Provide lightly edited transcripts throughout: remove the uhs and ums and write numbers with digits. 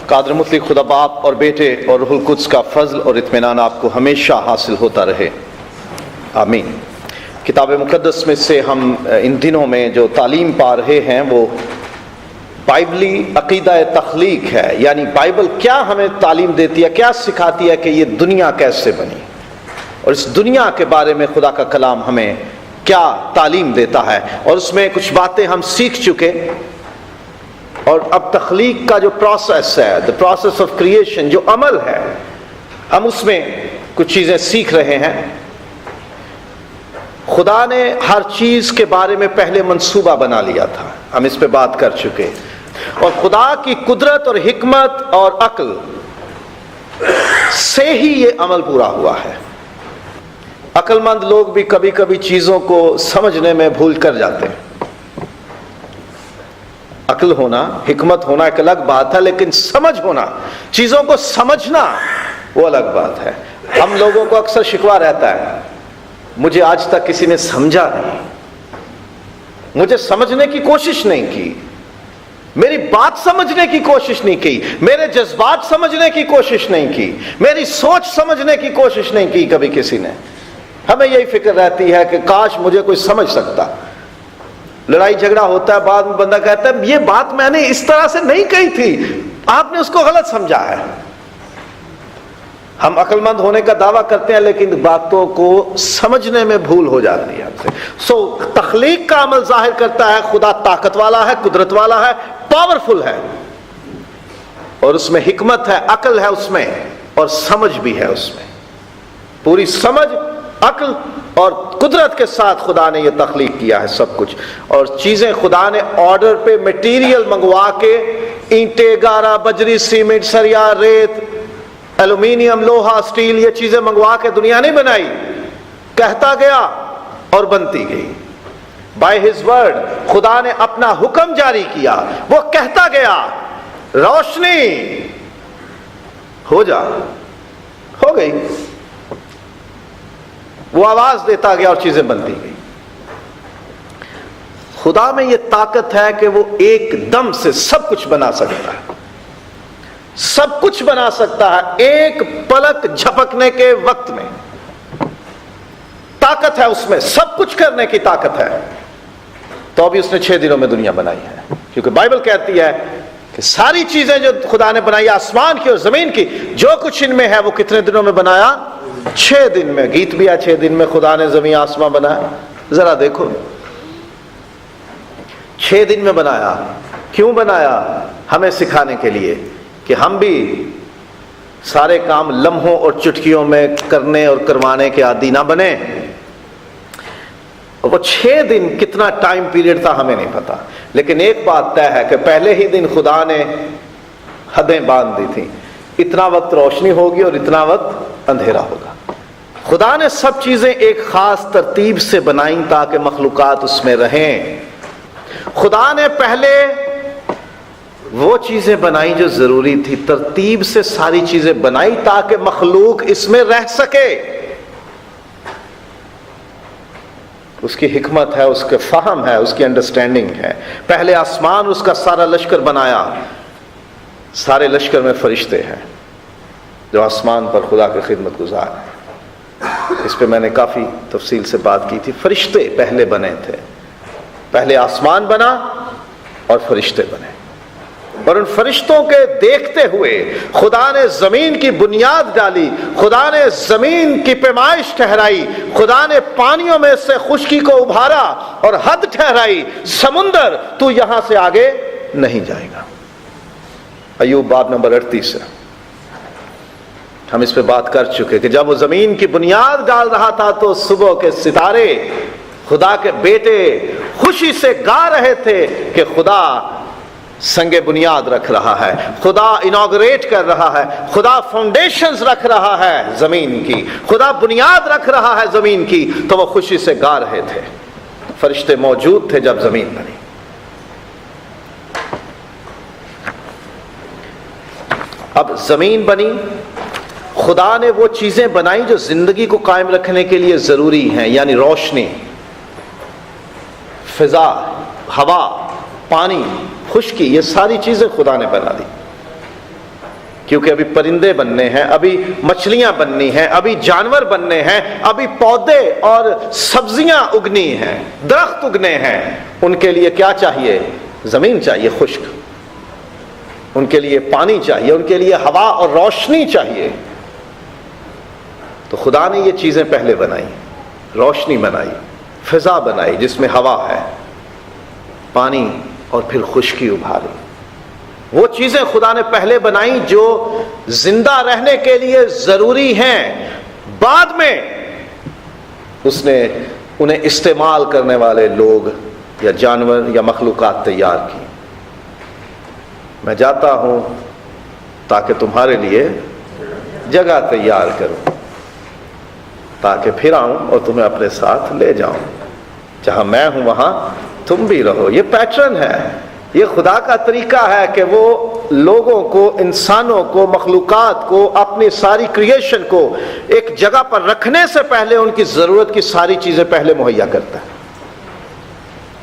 قادر مطلق خدا باپ اور بیٹے اور روح القدس کا فضل اور اطمینان آپ کو ہمیشہ حاصل ہوتا رہے، آمین۔ کتاب مقدس میں سے ہم ان دنوں میں جو تعلیم پا رہے ہیں وہ بائبلی عقیدہ تخلیق ہے، یعنی بائبل کیا ہمیں تعلیم دیتی ہے، کیا سکھاتی ہے کہ یہ دنیا کیسے بنی، اور اس دنیا کے بارے میں خدا کا کلام ہمیں کیا تعلیم دیتا ہے، اور اس میں کچھ باتیں ہم سیکھ چکے، اور اب تخلیق کا جو پروسیس ہے، the process of creation، جو عمل ہے، ہم اس میں کچھ چیزیں سیکھ رہے ہیں۔ خدا نے ہر چیز کے بارے میں پہلے منصوبہ بنا لیا تھا، ہم اس پہ بات کر چکے، اور خدا کی قدرت اور حکمت اور عقل سے ہی یہ عمل پورا ہوا ہے۔ عقل مند لوگ بھی کبھی کبھی چیزوں کو سمجھنے میں بھول کر جاتے ہیں۔ عقل ہونا، حکمت ہونا ایک الگ بات ہے، لیکن سمجھ ہونا، چیزوں کو سمجھنا، وہ الگ بات ہے۔ ہم لوگوں کو اکثر شکوہ رہتا ہے، مجھے آج تک کسی نے سمجھا نہیں، مجھے سمجھنے کی کوشش نہیں کی، میری بات سمجھنے کی کوشش نہیں کی، میرے جذبات سمجھنے کی کوشش نہیں کی، میری سوچ سمجھنے کی کوشش نہیں کی کبھی کسی نے۔ ہمیں یہی فکر رہتی ہے کہ کاش مجھے کوئی سمجھ سکتا۔ لڑائی جھگڑا ہوتا ہے، بعد میں بندہ کہتا ہے یہ بات میں نے اس طرح سے نہیں کہی تھی، آپ نے اس کو غلط سمجھا ہے۔ ہم عقل مند ہونے کا دعویٰ کرتے ہیں، لیکن باتوں کو سمجھنے میں بھول ہو جاتی ہے ہم سے۔ تخلیق کا عمل ظاہر کرتا ہے خدا طاقت والا ہے، قدرت والا ہے، پاورفل ہے، اور اس میں حکمت ہے، عقل ہے اس میں، اور سمجھ بھی ہے اس میں۔ پوری سمجھ، عقل اور قدرت کے ساتھ خدا نے یہ تخلیق کیا ہے سب کچھ، اور چیزیں خدا نے آرڈر پہ میٹیریل منگوا کے، اینٹیں، گارا، بجری، سیمنٹ، سریا، ریت، ایلومینیم، لوہا، اسٹیل، یہ چیزیں منگوا کے دنیا نہیں بنائی، کہتا گیا اور بنتی گئی۔ بائی ہز ورڈ، خدا نے اپنا حکم جاری کیا، وہ کہتا گیا روشنی ہو جا، ہو گئی، وہ آواز دیتا گیا اور چیزیں بنتی گئی۔ خدا میں یہ طاقت ہے کہ وہ ایک دم سے سب کچھ بنا سکتا ہے، سب کچھ بنا سکتا ہے ایک پلک جھپکنے کے وقت میں۔ طاقت ہے اس میں، سب کچھ کرنے کی طاقت ہے، تو ابھی اس نے 6 دنوں میں دنیا بنائی ہے، کیونکہ بائبل کہتی ہے کہ ساری چیزیں جو خدا نے بنائی، آسمان کی اور زمین کی، جو کچھ ان میں ہے وہ کتنے دنوں میں بنایا؟ 6 دن میں۔ گیت بھی ہے 6 دن میں خدا نے زمین آسمان بنایا۔ ذرا دیکھو، 6 دن میں بنایا۔ کیوں بنایا؟ ہمیں سکھانے کے لیے کہ ہم بھی سارے کام لمحوں اور چٹکیوں میں کرنے اور کروانے کے عادی نہ بنے۔ وہ 6 دن کتنا ٹائم پیریڈ تھا ہمیں نہیں پتا، لیکن ایک بات طے ہے کہ پہلے ہی دن خدا نے حدیں باندھ دی تھیں، اتنا وقت روشنی ہوگی اور اتنا وقت اندھیرا ہوگا۔ خدا نے سب چیزیں ایک خاص ترتیب سے بنائیں تاکہ مخلوقات اس میں رہیں۔ خدا نے پہلے وہ چیزیں بنائی جو ضروری تھی، ترتیب سے ساری چیزیں بنائی تاکہ مخلوق اس میں رہ سکے۔ اس کی حکمت ہے، اس کے فہم ہے، اس کی انڈرسٹینڈنگ ہے۔ پہلے آسمان، اس کا سارا لشکر بنایا، سارے لشکر میں فرشتے ہیں جو آسمان پر خدا کی خدمت گزار ہیں۔ اس پہ میں نے کافی تفصیل سے بات کی تھی۔ فرشتے پہلے بنے تھے، پہلے آسمان بنا اور فرشتے بنے، اور ان فرشتوں کے دیکھتے ہوئے خدا نے زمین کی بنیاد ڈالی، خدا نے زمین کی پیمائش ٹھہرائی، خدا نے پانیوں میں سے خشکی کو ابھارا اور حد ٹھہرائی، سمندر تو یہاں سے آگے نہیں جائے گا۔ ایوب باب نمبر 38 ہے، ہم اس پہ بات کر چکے کہ جب وہ زمین کی بنیاد ڈال رہا تھا تو صبح کے ستارے، خدا کے بیٹے خوشی سے گا رہے تھے کہ خدا سنگ بنیاد رکھ رہا ہے، خدا انوگریٹ کر رہا ہے، خدا فاؤنڈیشنز رکھ رہا ہے زمین کی، خدا بنیاد رکھ رہا ہے زمین کی، تو وہ خوشی سے گا رہے تھے۔ فرشتے موجود تھے جب زمین بنی۔ اب زمین بنی، خدا نے وہ چیزیں بنائی جو زندگی کو قائم رکھنے کے لیے ضروری ہیں، یعنی روشنی، فضا، ہوا، پانی، خشکی، یہ ساری چیزیں خدا نے بنا دی۔ کیونکہ ابھی پرندے بننے ہیں، ابھی مچھلیاں بننی ہیں، ابھی جانور بننے ہیں، ابھی پودے اور سبزیاں اگنی ہیں، درخت اگنے ہیں۔ ان کے لیے کیا چاہیے؟ زمین چاہیے خشک، ان کے لیے پانی چاہیے، ان کے لیے ہوا اور روشنی چاہیے۔ تو خدا نے یہ چیزیں پہلے بنائی، روشنی بنائی، فضا بنائی جس میں ہوا ہے، پانی اور پھر خشکی ابھاری۔ وہ چیزیں خدا نے پہلے بنائی جو زندہ رہنے کے لیے ضروری ہیں، بعد میں اس نے انہیں استعمال کرنے والے لوگ یا جانور یا مخلوقات تیار کی۔ میں جاتا ہوں تاکہ تمہارے لیے جگہ تیار کروں، تاکہ پھر آؤں اور تمہیں اپنے ساتھ لے جاؤں، جہاں میں ہوں وہاں تم بھی رہو۔ یہ پیٹرن ہے، یہ خدا کا طریقہ ہے کہ وہ لوگوں کو، انسانوں کو، مخلوقات کو، اپنی ساری کریشن کو ایک جگہ پر رکھنے سے پہلے ان کی ضرورت کی ساری چیزیں پہلے مہیا کرتا ہے،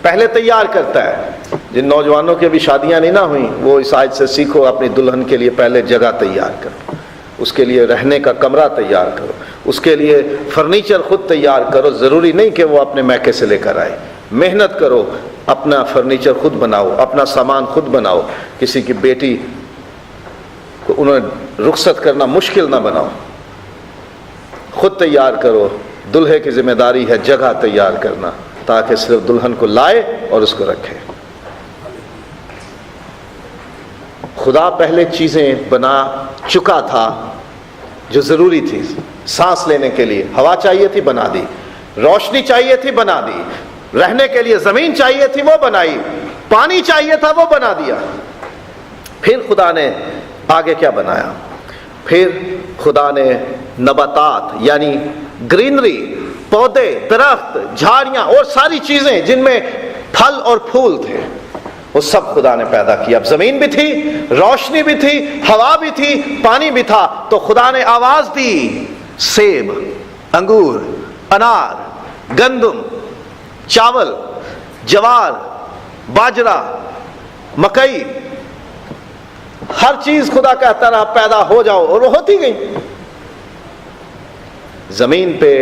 پہلے تیار کرتا ہے۔ جن نوجوانوں کی ابھی شادیاں نہیں نہ ہوئیں، وہ اس آیت سے سیکھو، اپنی دلہن کے لیے پہلے جگہ تیار کرو، اس کے لیے رہنے کا کمرہ تیار کرو، اس کے لیے فرنیچر خود تیار کرو۔ ضروری نہیں کہ وہ اپنے میکے سے لے کر آئے، محنت کرو، اپنا فرنیچر خود بناؤ، اپنا سامان خود بناؤ۔ کسی کی بیٹی کو انہیں رخصت کرنا مشکل نہ بناؤ، خود تیار کرو۔ دلہے کی ذمہ داری ہے جگہ تیار کرنا، تاکہ صرف دلہن کو لائے اور اس کو رکھے۔ خدا پہلے چیزیں بنا چکا تھا جو ضروری تھی۔ سانس لینے کے لیے ہوا چاہیے تھی، بنا دی۔ روشنی چاہیے تھی، بنا دی۔ رہنے کے لیے زمین چاہیے تھی، وہ بنائی۔ پانی چاہیے تھا، وہ بنا دیا۔ پھر خدا نے آگے کیا بنایا؟ پھر خدا نے نباتات یعنی گرینری، پودے، درخت، جھاڑیاں اور ساری چیزیں جن میں پھل اور پھول تھے، وہ سب خدا نے پیدا کیا۔ اب زمین بھی تھی، روشنی بھی تھی، ہوا بھی تھی، پانی بھی تھا، تو خدا نے آواز دی، سیب، انگور، انار، گندم، چاول، جوار، باجرہ، مکئی، ہر چیز خدا کہتا رہا پیدا ہو جاؤ، اور وہ ہوتی گئی۔ زمین پہ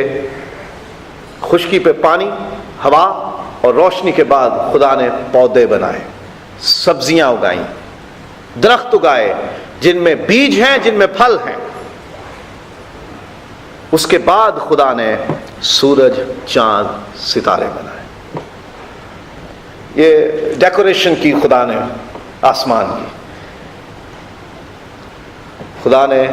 خشکی پہ پانی، ہوا اور روشنی کے بعد خدا نے پودے بنائے، سبزیاں اگائیں، درخت اگائے جن میں بیج ہیں، جن میں پھل ہیں۔ اس کے بعد خدا نے سورج، چاند، ستارے بنائے۔ یہ ڈیکوریشن کی خدا نے آسمان کی، خدا نے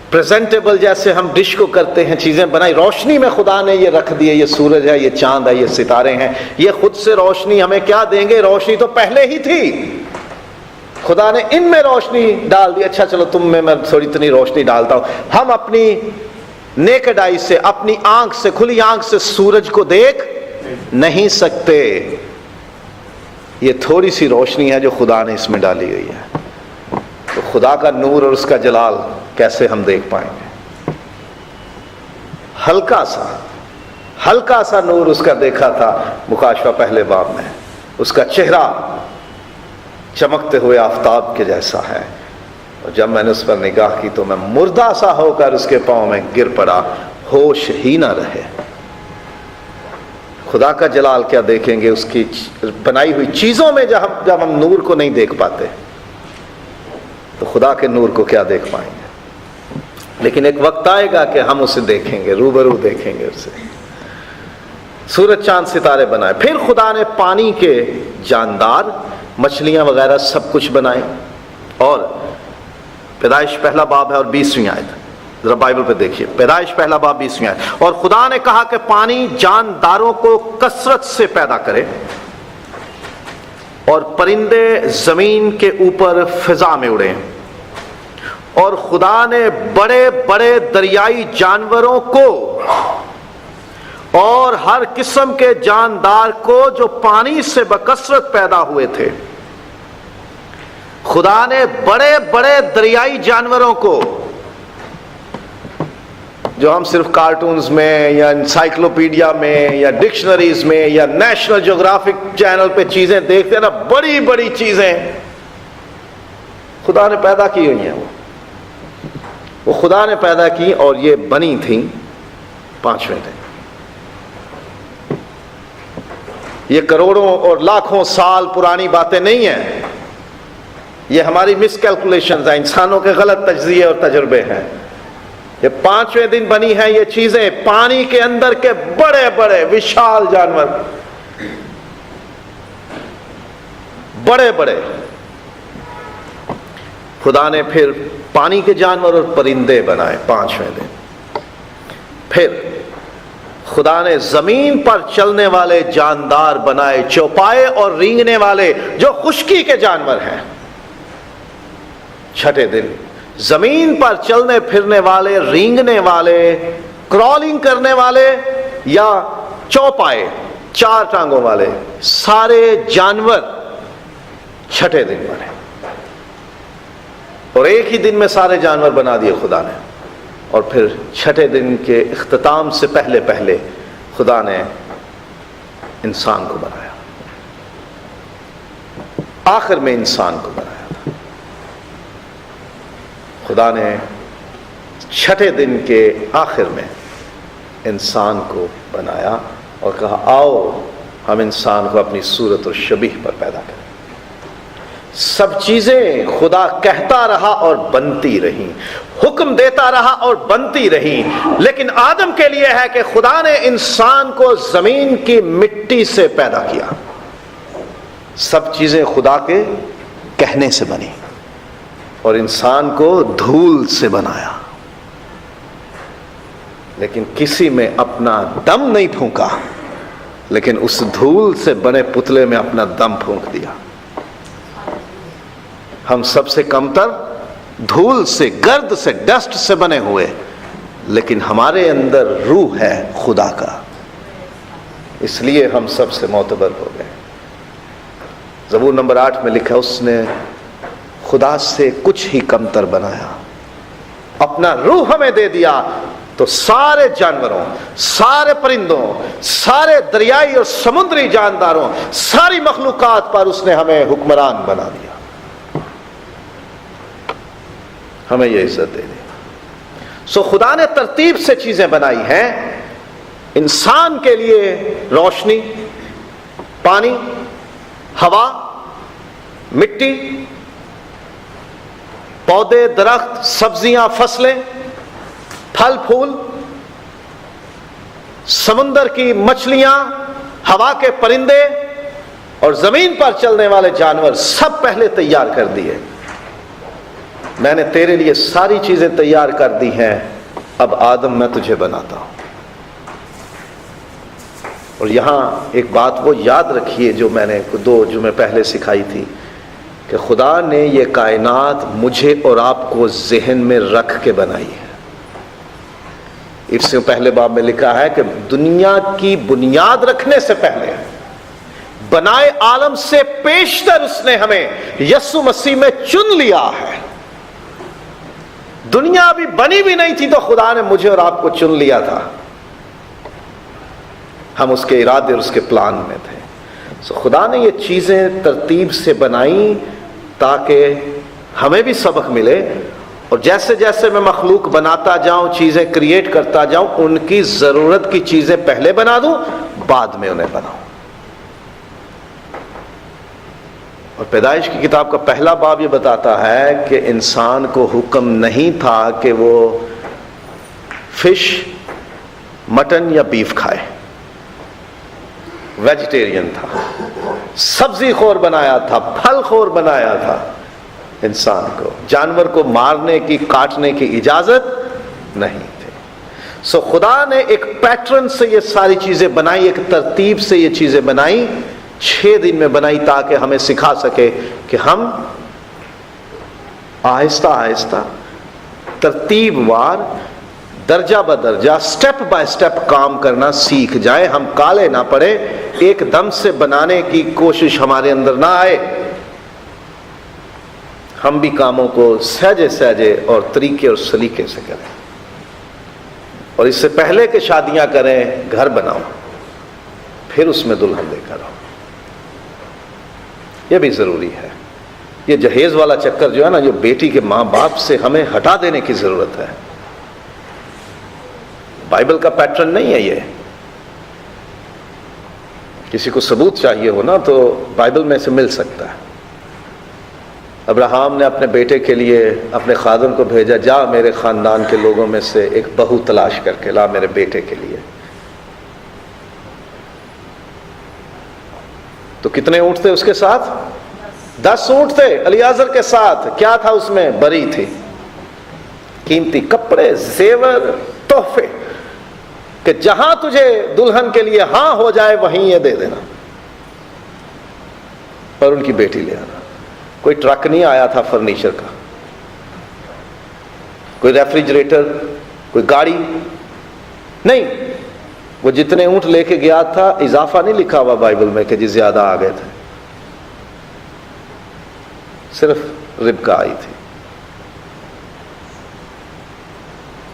پریزنٹیبل جیسے ہم ڈش کو کرتے ہیں چیزیں بنائی۔ روشنی میں خدا نے یہ رکھ دی، یہ سورج ہے، یہ چاند ہے، یہ ستارے ہیں۔ یہ خود سے روشنی ہمیں کیا دیں گے؟ روشنی تو پہلے ہی تھی، خدا نے ان میں روشنی ڈال دی۔ اچھا چلو تم میں تھوڑی اتنی روشنی ڈالتا ہوں۔ ہم اپنی نیکڈ آئی سے، اپنی آنکھ سے، کھلی آنکھ سے سورج کو دیکھ نہیں سکتے۔ یہ تھوڑی سی روشنی ہے جو خدا نے اس میں ڈالی ہوئی ہے۔ تو خدا کا نور اور اس کا جلال کیسے ہم دیکھ پائیں گے؟ ہلکا سا نور اس کا دیکھا تھا مکاشفہ پہلے باب میں۔ اس کا چہرہ چمکتے ہوئے آفتاب کے جیسا ہے، اور جب میں نے اس پر نگاہ کی تو میں مردہ سا ہو کر اس کے پاؤں میں گر پڑا، ہوش ہی نہ رہے۔ خدا کا جلال کیا دیکھیں گے اس کی بنائی ہوئی چیزوں میں؟ جب ہم نور کو نہیں دیکھ پاتے تو خدا کے نور کو کیا دیکھ پائیں گے؟ لیکن ایک وقت آئے گا کہ ہم اسے دیکھیں گے، روبرو دیکھیں گے اسے۔ سورج، چاند، ستارے بنائے۔ پھر خدا نے پانی کے جاندار، مچھلیاں وغیرہ سب کچھ بنائے۔ اور پیدائش پہلا باب ہے اور 20ویں آیت، ذرا بائبل پہ دیکھیے، پیدائش پہلا باب 20ویں آیت۔ اور خدا نے کہا کہ پانی جانداروں کو کثرت سے پیدا کرے، اور پرندے زمین کے اوپر فضا میں اڑیں۔ اور خدا نے بڑے بڑے دریائی جانوروں کو اور ہر قسم کے جاندار کو جو پانی سے بکثرت پیدا ہوئے تھے، خدا نے بڑے بڑے دریائی جانوروں کو، جو ہم صرف کارٹونز میں یا انسائکلوپیڈیا میں یا ڈکشنریز میں یا نیشنل جیوگرافک چینل پہ چیزیں دیکھتے ہیں نا، بڑی بڑی چیزیں خدا نے پیدا کی ہوئی ہیں۔ وہ وہ خدا نے پیدا کی اور یہ بنی تھیں 5ویں دن. یہ کروڑوں اور لاکھوں سال پرانی باتیں نہیں ہیں، یہ ہماری مس کیلکولیشنز ہیں، انسانوں کے غلط تجزیے اور تجربے ہیں. یہ 5ویں دن بنی ہیں یہ چیزیں، پانی کے اندر کے بڑے بڑے وشال جانور، بڑے بڑے. خدا نے پھر پانی کے جانور اور پرندے بنائے 5ویں دن. پھر خدا نے زمین پر چلنے والے جاندار بنائے، چوپائے اور رینگنے والے جو خشکی کے جانور ہیں. 6 دن زمین پر چلنے پھرنے والے، رینگنے والے، کرالنگ کرنے والے یا چوپائے 4 ٹانگوں والے سارے جانور 6 دن بنے. اور ایک ہی دن میں سارے جانور بنا دیے خدا نے. اور پھر 6 دن کے اختتام سے پہلے پہلے خدا نے انسان کو بنایا، آخر میں انسان کو بنایا تھا. خدا نے 6 دن کے آخر میں انسان کو بنایا اور کہا آؤ ہم انسان کو اپنی صورت اور شبیہ پر پیدا کریں. سب چیزیں خدا کہتا رہا اور بنتی رہیں، حکم دیتا رہا اور بنتی رہیں، لیکن آدم کے لیے ہے کہ خدا نے انسان کو زمین کی مٹی سے پیدا کیا. سب چیزیں خدا کے کہنے سے بنی اور انسان کو دھول سے بنایا، لیکن کسی میں اپنا دم نہیں پھونکا، لیکن اس دھول سے بنے پتلے میں اپنا دم پھونک دیا. ہم سب سے کمتر دھول سے، گرد سے، ڈسٹ سے بنے ہوئے، لیکن ہمارے اندر روح ہے خدا کا، اس لیے ہم سب سے معتبر ہو گئے. زبور نمبر 8 میں لکھا اس نے خدا سے کچھ ہی کمتر بنایا، اپنا روح ہمیں دے دیا تو سارے جانوروں، سارے پرندوں، سارے دریائی اور سمندری جانداروں، ساری مخلوقات پر اس نے ہمیں حکمران بنا دیا. ہمیں یہ عزت دے دی. خدا نے ترتیب سے چیزیں بنائی ہیں. انسان کے لیے روشنی، پانی، ہوا، مٹی، پودے، درخت، سبزیاں، فصلیں، پھل پھول، سمندر کی مچھلیاں، ہوا کے پرندے اور زمین پر چلنے والے جانور سب پہلے تیار کر دیے. میں نے تیرے لیے ساری چیزیں تیار کر دی ہیں، اب آدم میں تجھے بناتا ہوں. اور یہاں ایک بات وہ یاد رکھیے جو میں نے 2 جمعے پہلے سکھائی تھی، کہ خدا نے یہ کائنات مجھے اور آپ کو ذہن میں رکھ کے بنائی ہے. اس سے پہلے باب میں لکھا ہے کہ دنیا کی بنیاد رکھنے سے پہلے، بنائے عالم سے پیشتر اس نے ہمیں یسوع مسیح میں چن لیا ہے. دنیا ابھی بنی بھی نہیں تھی تو خدا نے مجھے اور آپ کو چن لیا تھا. ہم اس کے ارادے اور اس کے پلان میں تھے. خدا نے یہ چیزیں ترتیب سے بنائیں تاکہ ہمیں بھی سبق ملے، اور جیسے جیسے میں مخلوق بناتا جاؤں، چیزیں کریٹ کرتا جاؤں، ان کی ضرورت کی چیزیں پہلے بنا دوں، بعد میں انہیں بناؤں. اور پیدائش کی کتاب کا پہلا باب یہ بتاتا ہے کہ انسان کو حکم نہیں تھا کہ وہ فش، مٹن یا بیف کھائے. ویجیٹیرین تھا، سبزی خور بنایا تھا، پھل خور بنایا تھا. انسان کو جانور کو مارنے کی، کاٹنے کی اجازت نہیں تھی. خدا نے ایک پیٹرن سے یہ ساری چیزیں بنائی، ایک ترتیب سے یہ چیزیں بنائی، 6 دن میں بنائی تاکہ ہمیں سکھا سکے کہ ہم آہستہ آہستہ، ترتیب وار، درجہ بدرجہ، سٹیپ بائی سٹیپ کام کرنا سیکھ جائیں. ہم کالے نہ پڑے، ایک دم سے بنانے کی کوشش ہمارے اندر نہ آئے. ہم بھی کاموں کو سہجے سہجے اور طریقے اور سلیقے سے کریں. اور اس سے پہلے کہ شادیاں کریں، گھر بناؤ، پھر اس میں دلہن لے کر آؤ. یہ بھی ضروری ہے. یہ جہیز والا چکر جو ہے نا، یہ بیٹی کے ماں باپ سے ہمیں ہٹا دینے کی ضرورت ہے. بائبل کا پیٹرن نہیں ہے یہ. کسی کو ثبوت چاہیے ہو نا تو بائبل میں سے مل سکتا ہے. ابراہیم نے اپنے بیٹے کے لیے اپنے خادم کو بھیجا، جا میرے خاندان کے لوگوں میں سے ایک بہو تلاش کر کے لا میرے بیٹے کے لیے. تو کتنے اونٹ تھے اس کے ساتھ؟ 10 اونٹ تھے الیعازر کے ساتھ. کیا تھا اس میں؟ بری تھی، قیمتی کپڑے، زیور، تحفے، کہ جہاں تجھے دلہن کے لیے ہاں ہو جائے وہیں یہ دے دینا اور ان کی بیٹی لے آنا. کوئی ٹرک نہیں آیا تھا فرنیچر کا، کوئی ریفریجریٹر، کوئی گاڑی نہیں. وہ جتنے اونٹ لے کے گیا تھا، اضافہ نہیں لکھا ہوا بائبل میں کہ جی زیادہ آ گئے تھے. صرف ربکا آئی تھی.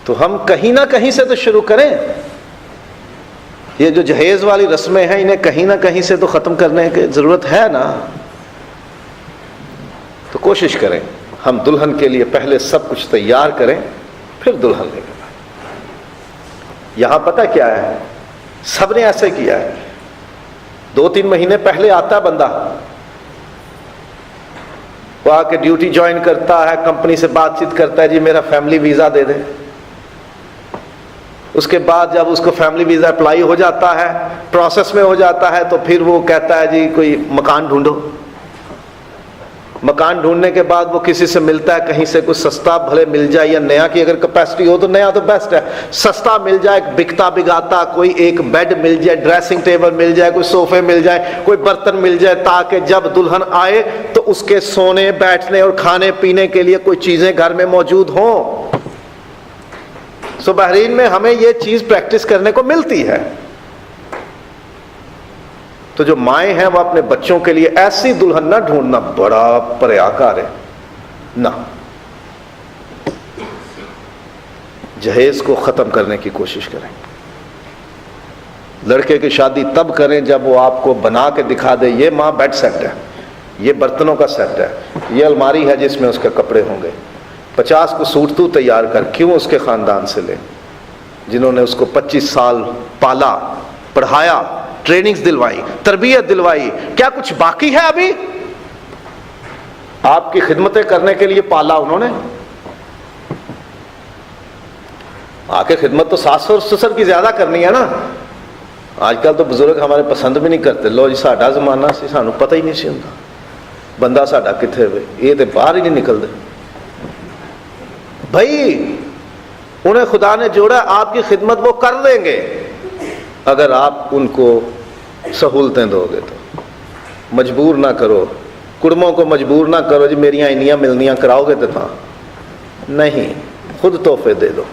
تو ہم کہیں نہ کہیں سے تو شروع کریں. یہ جو جہیز والی رسمیں ہیں انہیں کہیں نہ کہیں سے تو ختم کرنے کی ضرورت ہے نا. تو کوشش کریں ہم دلہن کے لیے پہلے سب کچھ تیار کریں، پھر دلہن لے کر آئیں. یہاں پتہ کیا ہے، سب نے ایسے کیا ہے. 2-3 مہینے پہلے آتا ہے بندہ، وہ آ کے ڈیوٹی جوائن کرتا ہے، کمپنی سے بات چیت کرتا ہے، جی میرا فیملی ویزا دے دیں. اس کے بعد جب اس کو فیملی ویزا اپلائی ہو جاتا ہے، پروسیس میں ہو جاتا ہے، تو پھر وہ کہتا ہے جی کوئی مکان ڈھونڈو. مکان ڈھونڈنے کے بعد وہ کسی سے ملتا ہے، کہیں سے کچھ سستا بھلے مل جائے یا نیا کی اگر کیپیسٹی ہو تو نیا تو بیسٹ ہے، سستا مل جائے، بکتا بگاتا کوئی ایک بیڈ مل جائے، ڈریسنگ ٹیبل مل جائے، کوئی صوفے مل جائے، کوئی برتن مل جائے، تاکہ جب دلہن آئے تو اس کے سونے بیٹھنے اور کھانے پینے کے لیے کوئی چیزیں گھر میں موجود ہوں. سو بحرین میں ہمیں یہ چیز پریکٹس کرنے کو ملتی ہے. تو جو مائیں ہیں وہ اپنے بچوں کے لیے ایسی دلہن نہ ڈھونڈنا، بڑا پریاکار ہے نہ. جہیز کو ختم کرنے کی کوشش کریں. لڑکے کی شادی تب کریں جب وہ آپ کو بنا کے دکھا دے، یہ ماں بیڈ سیٹ ہے، یہ برتنوں کا سیٹ ہے، یہ الماری ہے جس میں اس کے کپڑے ہوں گے. 50 کو سوٹ تو تیار کر. کیوں اس کے خاندان سے لے جنہوں نے اس کو 25 سال پالا، پڑھایا، ٹریننگز دلوائی، تربیت دلوائی. کیا کچھ باقی ہے ابھی؟ آپ کی خدمتیں کرنے کے لیے پالا انہوں نے. آ کے خدمت تو ساس اور سسر کی زیادہ کرنی ہے نا. آج کل تو بزرگ ہمارے پسند بھی نہیں کرتے. لو جی ساڈا زمانہ سی، سانو پتہ ہی نہیں سی ہوندا بندہ ساڈا کتنے ہوئے، یہ تو باہر ہی نہیں نکلتے. بھائی انہیں خدا نے جوڑا، آپ کی خدمت وہ کر دیں گے اگر آپ ان کو سہولتیں دو گے. تو مجبور نہ کرو، کڑموں کو مجبور نہ کرو جی میریاں انیاں ملنیاں کراؤ گے تو تھا نہیں، خود تحفے دے دو.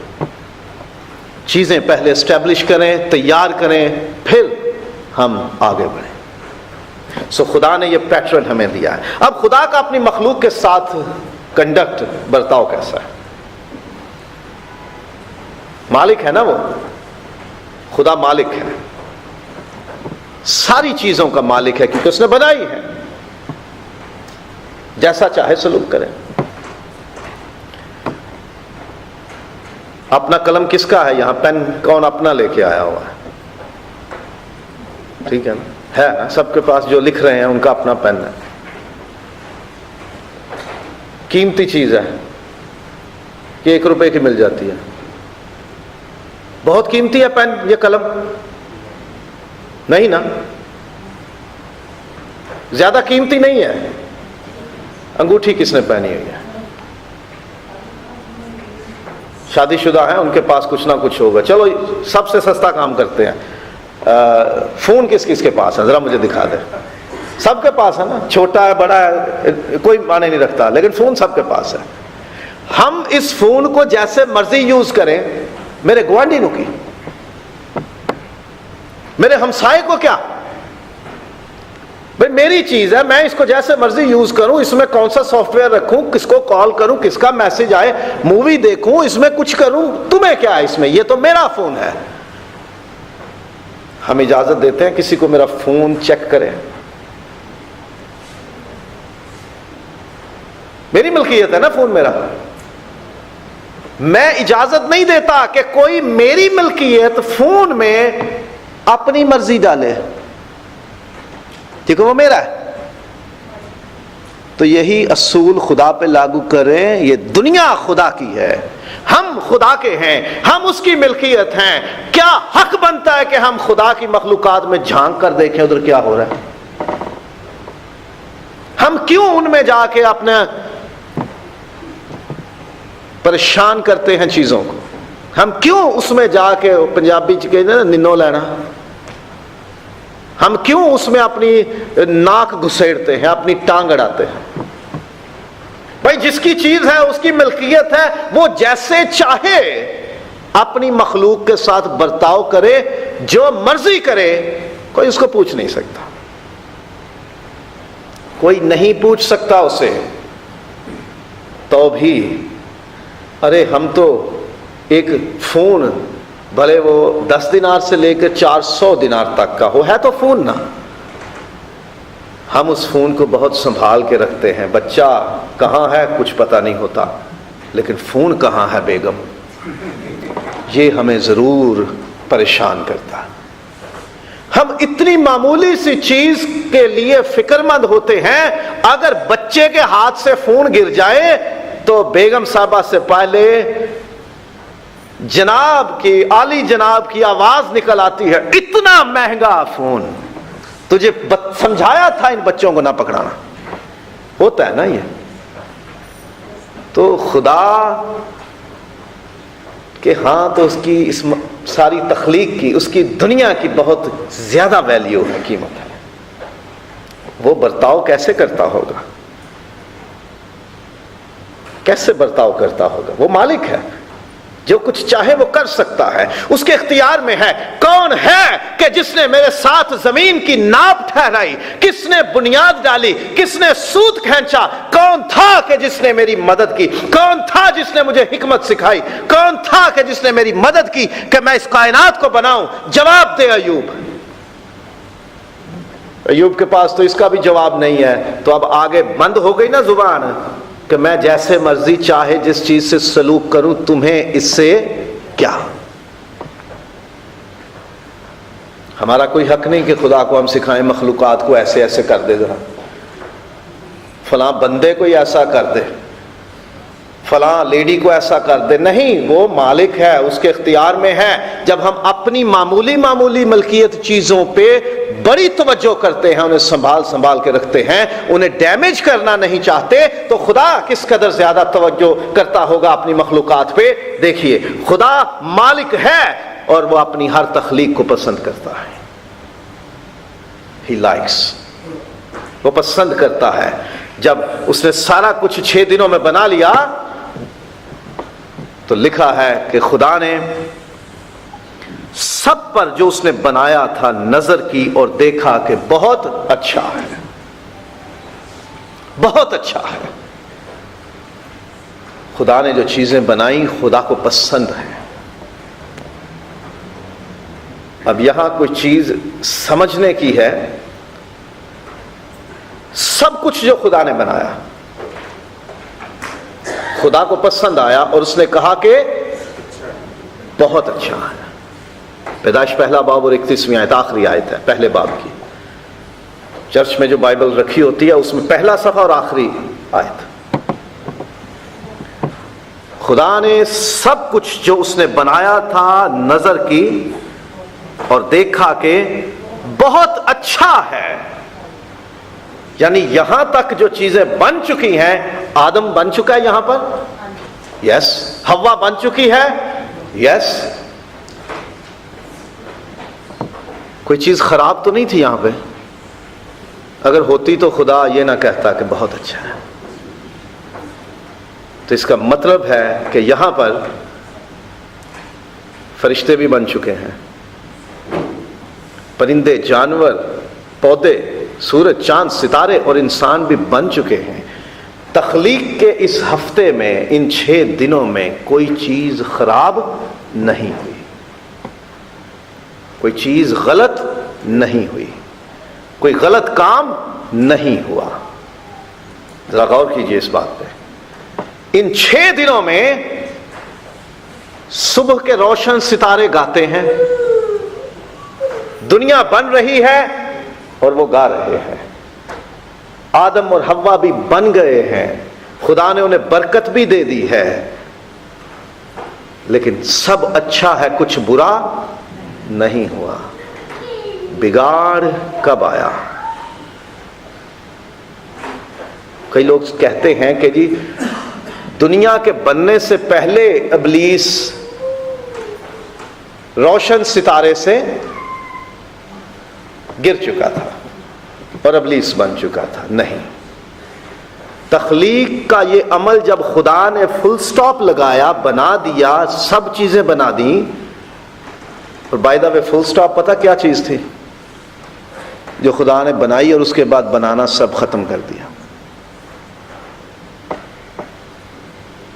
چیزیں پہلے اسٹیبلش کریں، تیار کریں، پھر ہم آگے بڑھیں. سو خدا نے یہ پیٹرن ہمیں دیا ہے. اب خدا کا اپنی مخلوق کے ساتھ کنڈکٹ، برتاؤ کیسا ہے؟ مالک ہے نا وہ، خدا مالک ہے، ساری چیزوں کا مالک ہے کیونکہ اس نے بنائی ہے. جیسا چاہے سلوک کرے. اپنا قلم کس کا ہے؟ یہاں پین کون اپنا لے کے آیا ہوا ہے؟ ٹھیک ہے نا سب کے پاس جو لکھ رہے ہیں ان کا اپنا پین ہے. قیمتی چیز ہے کہ 1 روپے کی مل جاتی ہے. بہت قیمتی ہے پین، یہ قلم نہیں نا، زیادہ قیمتی نہیں ہے. انگوٹھی کس نے پہنی ہوئی ہے؟ شادی شدہ ہیں، ان کے پاس کچھ نہ کچھ ہوگا. چلو سب سے سستا کام کرتے ہیں. فون کس کس کے پاس ہے؟ ذرا مجھے دکھا دیں. سب کے پاس ہے نا، چھوٹا ہے بڑا ہے کوئی معنی نہیں رکھتا، لیکن فون سب کے پاس ہے. ہم اس فون کو جیسے مرضی یوز کریں. میرے گوانڈی نو کی، میرے ہمسائے کو کیا بھائی، میری چیز ہے، میں اس کو جیسے مرضی یوز کروں. اس میں کون سا سافٹ ویئر رکھوں، کس کو کال کروں، کس کا میسج آئے، مووی دیکھوں، اس میں کچھ کروں، تمہیں کیا ہے اس میں؟ یہ تو میرا فون ہے. ہم اجازت دیتے ہیں کسی کو میرا فون چیک کرے؟ میری ملکیت ہے نا فون میرا. میں اجازت نہیں دیتا کہ کوئی میری ملکیت فون میں اپنی مرضی ڈالے، کیونکہ وہ میرا ہے. تو یہی اصول خدا پہ لاگو کریں. یہ دنیا خدا کی ہے، ہم خدا کے ہیں، ہم اس کی ملکیت ہیں. کیا حق بنتا ہے کہ ہم خدا کی مخلوقات میں جھانک کر دیکھیں ادھر کیا ہو رہا ہے؟ ہم کیوں ان میں جا کے اپنا پریشان کرتے ہیں چیزوں کو؟ ہم کیوں اس میں جا کے پنجابی کہتے ہیں نا ننو لینا، ہم کیوں اس میں اپنی ناک گھسیڑتے ہیں، اپنی ٹانگ اڑاتے ہیں؟ بھائی جس کی چیز ہے اس کی ملکیت ہے، وہ جیسے چاہے اپنی مخلوق کے ساتھ برتاؤ کرے، جو مرضی کرے، کوئی اس کو پوچھ نہیں سکتا. کوئی نہیں پوچھ سکتا اسے. تو بھی ارے ہم تو ایک فون بھلے وہ 10 دینار سے لے کر 400 دینار تک کا ہو، ہے تو فون نا. ہم اس فون کو بہت سنبھال کے رکھتے ہیں. بچہ کہاں ہے کچھ پتہ نہیں ہوتا، لیکن فون کہاں ہے بیگم، یہ ہمیں ضرور پریشان کرتا ہے. ہم اتنی معمولی سی چیز کے لیے فکر مند ہوتے ہیں. اگر بچے کے ہاتھ سے فون گر جائے تو بیگم صاحبہ سے پہلے جناب کی، عالی جناب کی آواز نکل آتی ہے، اتنا مہنگا فون، تجھے سمجھایا تھا ان بچوں کو نہ پکڑانا. ہوتا ہے نا یہ. تو خدا کہ ہاں تو اس کی اس ساری تخلیق کی، اس کی دنیا کی بہت زیادہ ویلیو ہے، قیمت ہے. وہ برتاؤ کیسے کرتا ہوگا؟ کیسے برتاؤ کرتا ہوگا؟ وہ مالک ہے، جو کچھ چاہے وہ کر سکتا ہے، اس کے اختیار میں ہے. کون ہے کہ جس نے میرے ساتھ زمین کی ناپ ٹھہرائی؟ کس نے بنیاد ڈالی؟ کس نے سوت کھینچا؟ کون تھا کہ جس نے میری مدد کی؟ کون تھا جس نے مجھے حکمت سکھائی؟ کون تھا کہ جس نے میری مدد کی کہ میں اس کائنات کو بناؤں؟ جواب دے ایوب. ایوب کے پاس تو اس کا بھی جواب نہیں ہے. تو اب آگے بند ہو گئی نا زبان کہ میں جیسے مرضی چاہے جس چیز سے سلوک کروں، تمہیں اس سے کیا؟ ہمارا کوئی حق نہیں کہ خدا کو ہم سکھائیں مخلوقات کو ایسے ایسے کر دے، ذرا فلاں بندے کو ہی ایسا کر دے، فلاں لیڈی کو ایسا کر دے. نہیں، وہ مالک ہے، اس کے اختیار میں ہے. جب ہم اپنی معمولی ملکیت چیزوں پہ بڑی توجہ کرتے ہیں، انہیں سنبھال کے رکھتے ہیں، انہیں ڈیمیج کرنا نہیں چاہتے، تو خدا کس قدر زیادہ توجہ کرتا ہوگا اپنی مخلوقات پہ. دیکھیے خدا مالک ہے اور وہ اپنی ہر تخلیق کو پسند کرتا ہے. He likes، وہ پسند کرتا ہے. جب اس نے سارا کچھ 6 دنوں میں بنا لیا تو لکھا ہے کہ خدا نے سب پر جو اس نے بنایا تھا نظر کی اور دیکھا کہ بہت اچھا ہے، بہت اچھا ہے. خدا نے جو چیزیں بنائی خدا کو پسند ہے. اب یہاں کوئی چیز سمجھنے کی ہے. سب کچھ جو خدا نے بنایا خدا کو پسند آیا اور اس نے کہا کہ بہت اچھا ہے. پیدائش 1 باب اور 31 آیت، آخری آیت ہے پہلے باب کی. چرچ میں جو بائبل رکھی ہوتی ہے اس میں پہلا صفحہ اور آخری آیت. خدا نے سب کچھ جو اس نے بنایا تھا نظر کی اور دیکھا کہ بہت اچھا ہے. یعنی یہاں تک جو چیزیں بن چکی ہیں، آدم بن چکا ہے یہاں پر، یس. حوا بن چکی ہے، یس. کوئی چیز خراب تو نہیں تھی یہاں پہ. اگر ہوتی تو خدا یہ نہ کہتا کہ بہت اچھا ہے. تو اس کا مطلب ہے کہ یہاں پر فرشتے بھی بن چکے ہیں، پرندے، جانور، پودے، سورج، چاند، ستارے اور انسان بھی بن چکے ہیں. تخلیق کے اس ہفتے میں، ان 6 دنوں میں کوئی چیز خراب نہیں ہوئی، کوئی چیز غلط نہیں ہوئی، کوئی غلط کام نہیں ہوا. ذرا غور کیجئے اس بات پہ. ان 6 دنوں میں صبح کے روشن ستارے گاتے ہیں، دنیا بن رہی ہے اور وہ گا رہے ہیں، آدم اور حوا بھی بن گئے ہیں، خدا نے انہیں برکت بھی دے دی ہے، لیکن سب اچھا ہے، کچھ برا نہیں ہوا۔ بگاڑ کب آیا؟ کئی لوگ کہتے ہیں کہ جی دنیا کے بننے سے پہلے ابلیس روشن ستارے سے گر چکا تھا اور ابلیس بن چکا تھا۔ نہیں، تخلیق کا یہ عمل جب خدا نے فل سٹاپ لگایا، بنا دیا، سب چیزیں بنا دیں، اور by the way full stop پتہ کیا چیز تھی جو خدا نے بنائی اور اس کے بعد بنانا سب ختم کر دیا؟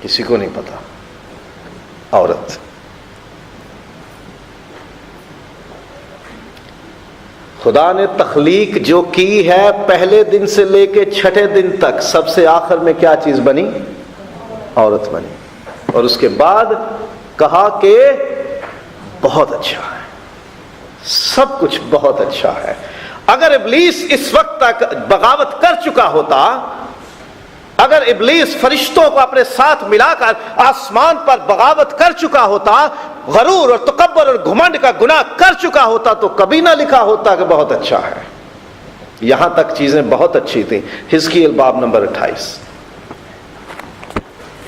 کسی کو نہیں پتا۔ عورت۔ خدا نے تخلیق جو کی ہے پہلے دن سے لے کے 6 دن تک، سب سے آخر میں کیا چیز بنی؟ عورت بنی، اور اس کے بعد کہا کہ بہت اچھا ہے، سب کچھ بہت اچھا ہے۔ اگر ابلیس اس وقت تک بغاوت کر چکا ہوتا، اگر ابلیس فرشتوں کو اپنے ساتھ ملا کر آسمان پر بغاوت کر چکا ہوتا، غرور اور تکبر اور گھمنڈ کا گناہ کر چکا ہوتا، تو کبھی نہ لکھا ہوتا کہ بہت اچھا ہے۔ یہاں تک چیزیں بہت اچھی تھیں۔ حزقیل باب نمبر 28،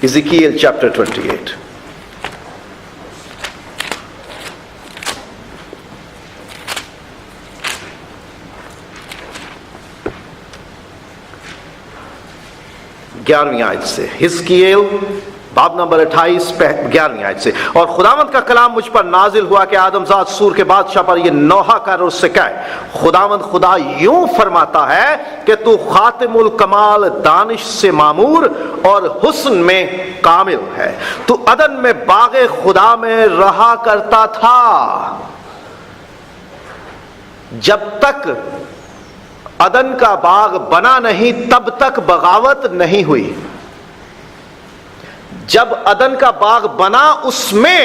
حزقیل چیپٹر 28۔ گیارہویں آیت سے، حزقیل باب نمبر 28 11ویں آیت سے۔ اور خداوند کا کلام مجھ پر نازل ہوا کہ آدم زاد سور کے بادشاہ پر یہ نوحہ کر اور اس سے کہے، خداوند خدا یوں فرماتا ہے کہ تو خاتم الکمال دانش سے معمور اور حسن میں کامل ہے، تو عدن میں باغ خدا میں رہا کرتا تھا۔ جب تک عدن کا باغ بنا نہیں تب تک بغاوت نہیں ہوئی۔ جب عدن کا باغ بنا اس میں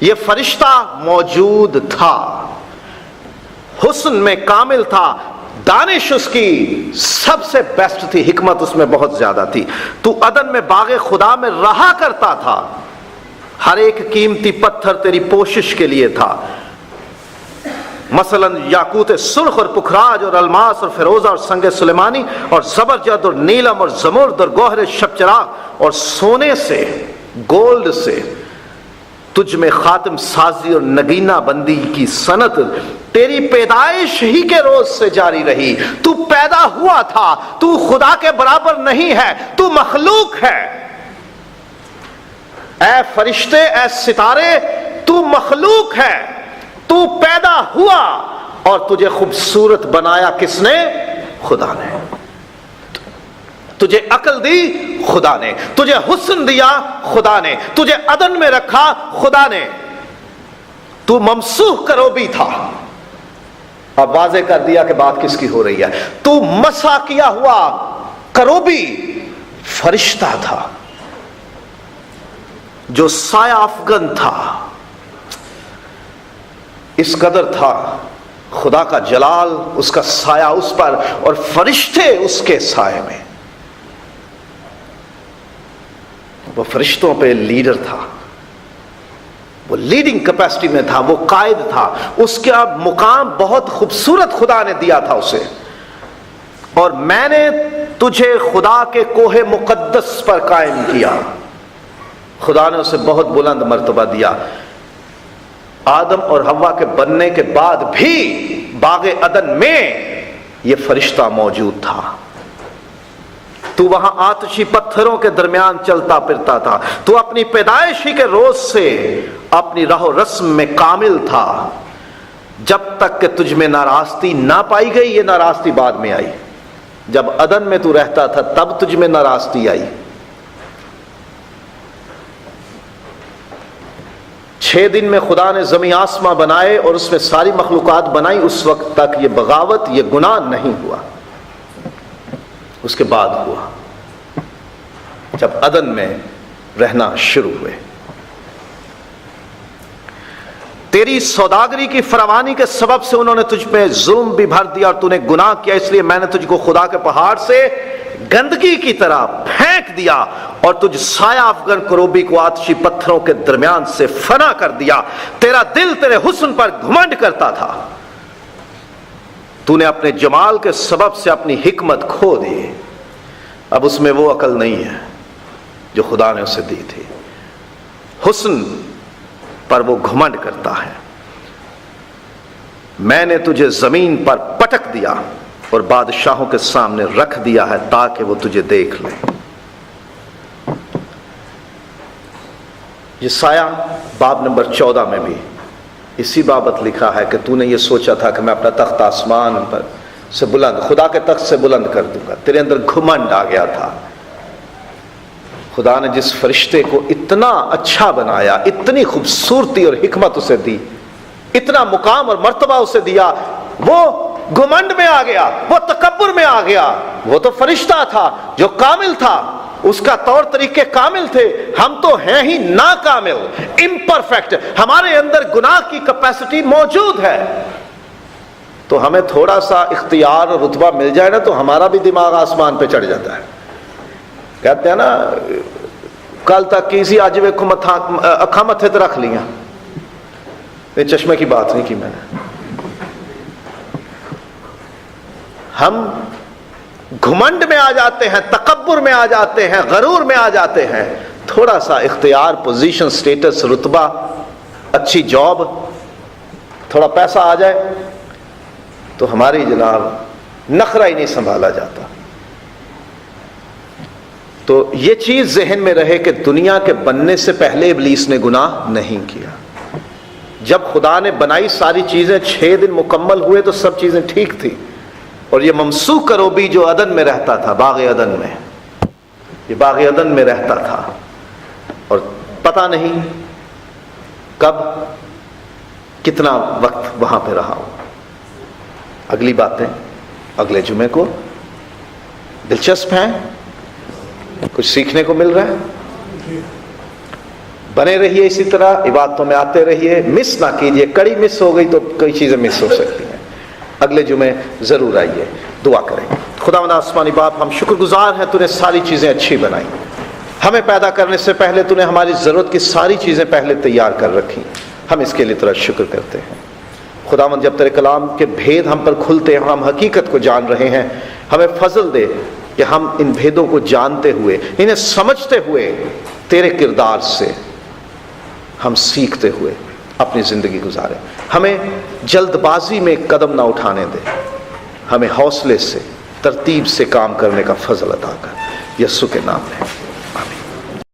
یہ فرشتہ موجود تھا، حسن میں کامل تھا، دانش اس کی سب سے بیسٹ تھی، حکمت اس میں بہت زیادہ تھی۔ تو عدن میں باغ خدا میں رہا کرتا تھا، ہر ایک قیمتی پتھر تیری پوشش کے لیے تھا، مثلا یاقوت سرخ اور پکھراج اور الماس اور فیروزہ اور سنگ سلیمانی اور زبرجد اور نیلم اور زمرد اور گوہر شب چراغ اور سونے سے، گولڈ سے تجھ میں خاتم سازی اور نگینہ بندی کی صنعت تیری پیدائش ہی کے روز سے جاری رہی۔ تو پیدا ہوا تھا، تو خدا کے برابر نہیں ہے، تو مخلوق ہے۔ اے فرشتے، اے ستارے، تو مخلوق ہے، تو پیدا ہوا، اور تجھے خوبصورت بنایا کس نے؟ خدا نے۔ تجھے عقل دی خدا نے، تجھے حسن دیا خدا نے، تجھے عدن میں رکھا خدا نے۔ تو ممسوح کروبی تھا، اب واضح کر دیا کہ بات کس کی ہو رہی ہے۔ تو مسح کیا ہوا کروبی فرشتہ تھا جو سایہ افغن تھا، اس قدر تھا خدا کا جلال، اس کا سایہ اس پر اور فرشتے اس کے سائے میں۔ وہ فرشتوں پہ لیڈر تھا، وہ لیڈنگ کیپیسٹی میں تھا، وہ قائد تھا، اس کا مقام بہت خوبصورت خدا نے دیا تھا اسے۔ اور میں نے تجھے خدا کے کوہ مقدس پر قائم کیا، خدا نے اسے بہت بلند مرتبہ دیا۔ آدم اور حوا کے بننے کے بعد بھی باغ عدن میں یہ فرشتہ موجود تھا۔ تو وہاں آتشی پتھروں کے درمیان چلتا پھرتا تھا، تو اپنی پیدائش ہی کے روز سے اپنی راہ و رسم میں کامل تھا، جب تک کہ تجھ میں ناراستی نہ پائی گئی۔ یہ ناراستی بعد میں آئی، جب عدن میں تو رہتا تھا تب تجھ میں ناراستی آئی۔ 6 دن میں خدا نے زمین آسماں بنائے اور اس میں ساری مخلوقات بنائی، اس وقت تک یہ بغاوت، یہ گناہ نہیں ہوا، اس کے بعد ہوا۔ جب عدن میں رہنا شروع ہوئے. تیری سوداگری کی فراوانی کے سبب سے انہوں نے تجھ پہ ظلم بھی بھر دیا اور تو نے گناہ کیا، اس لیے میں نے تجھ کو خدا کے پہاڑ سے گندگی کی طرح پھینک دیا اور تجھ سایہ افغن کروبی کو آتشی پتھروں کے درمیان سے فنا کر دیا. تیرا دل تیرے حسن پر گھمنڈ کرتا تھا، تو نے اپنے جمال کے سبب سے اپنی حکمت کھو دی. اب اس میں وہ عقل نہیں ہے جو خدا نے اسے دی تھی. حسن پر وہ گھمنڈ کرتا ہے. میں نے تجھے زمین پر پٹک دیا اور بادشاہوں کے سامنے رکھ دیا ہے تاکہ وہ تجھے دیکھ لیں. یہ سایہ باب نمبر 14 میں بھی اسی بابت لکھا ہے کہ تو نے یہ سوچا تھا کہ میں اپنا تخت آسمان پر سے بلند، خدا کے تخت سے بلند کر دوں گا. تیرے اندر گھمنڈ آ گیا تھا. خدا نے جس فرشتے کو اتنا اچھا بنایا، اتنی خوبصورتی اور حکمت اسے دی، اتنا مقام اور مرتبہ اسے دیا، وہ گھمنڈ میں آ گیا، وہ تکبر میں آ گیا. وہ تو فرشتہ تھا جو کامل تھا، اس کا طور طریقے کامل تھے. ہم تو ہیں ہی ناکامل، امپرفیکٹ. ہمارے اندر گناہ کی کیپیسٹی موجود ہے. تو ہمیں تھوڑا سا اختیار اور رتبہ مل جائے نا تو ہمارا بھی دماغ آسمان پہ چڑھ جاتا ہے. کہتے ہیں نا کل تک کسی آج وے کو اکھا متھے تے رکھ لیا. یہ چشمے کی بات نہیں کی میں نے. ہم گھمنڈ میں آ جاتے ہیں، تکبر میں آ جاتے ہیں، غرور میں آ جاتے ہیں. تھوڑا سا اختیار، پوزیشن، سٹیٹس، رتبہ، اچھی جاب، تھوڑا پیسہ آ جائے تو ہماری جناب نخرہ ہی نہیں سنبھالا جاتا. تو یہ چیز ذہن میں رہے کہ دنیا کے بننے سے پہلے ابلیس نے گناہ نہیں کیا. جب خدا نے بنائی ساری چیزیں 6 دن مکمل ہوئے تو سب چیزیں ٹھیک تھی. اور یہ ممسوح کروبی جو عدن میں رہتا تھا، باغ عدن میں، یہ باغ عدن میں رہتا تھا اور پتہ نہیں کب کتنا وقت وہاں پہ رہا. اگلی باتیں اگلے جمعے کو. دلچسپ ہیں، کچھ سیکھنے کو مل رہا ہے. بنے رہیے اسی طرح، عبادتوں میں آتے رہیے، مس نہ کیجیے. کڑی مس ہو گئی تو کئی چیزیں مس ہو سکتی ہیں. اگلے جمعے ضرور آئیے، دعا کریں. خداوند آسمانی باپ، ہم شکر گزار ہیں تو نے ساری چیزیں اچھی بنائی. ہمیں پیدا کرنے سے پہلے تو نے ہماری ضرورت کی ساری چیزیں پہلے تیار کر رکھی. ہم اس کے لیے تیرا شکر کرتے ہیں. خداوند جب تیرے کلام کے بھید ہم پر کھلتے ہیں، ہم حقیقت کو جان رہے ہیں، ہمیں فضل دے کہ ہم ان بھیدوں کو جانتے ہوئے، انہیں سمجھتے ہوئے، تیرے کردار سے ہم سیکھتے ہوئے اپنی زندگی گزاریں. ہمیں جلد بازی میں قدم نہ اٹھانے دے. ہمیں حوصلے سے، ترتیب سے کام کرنے کا فضل عطا کر. یسوع کے نام میں.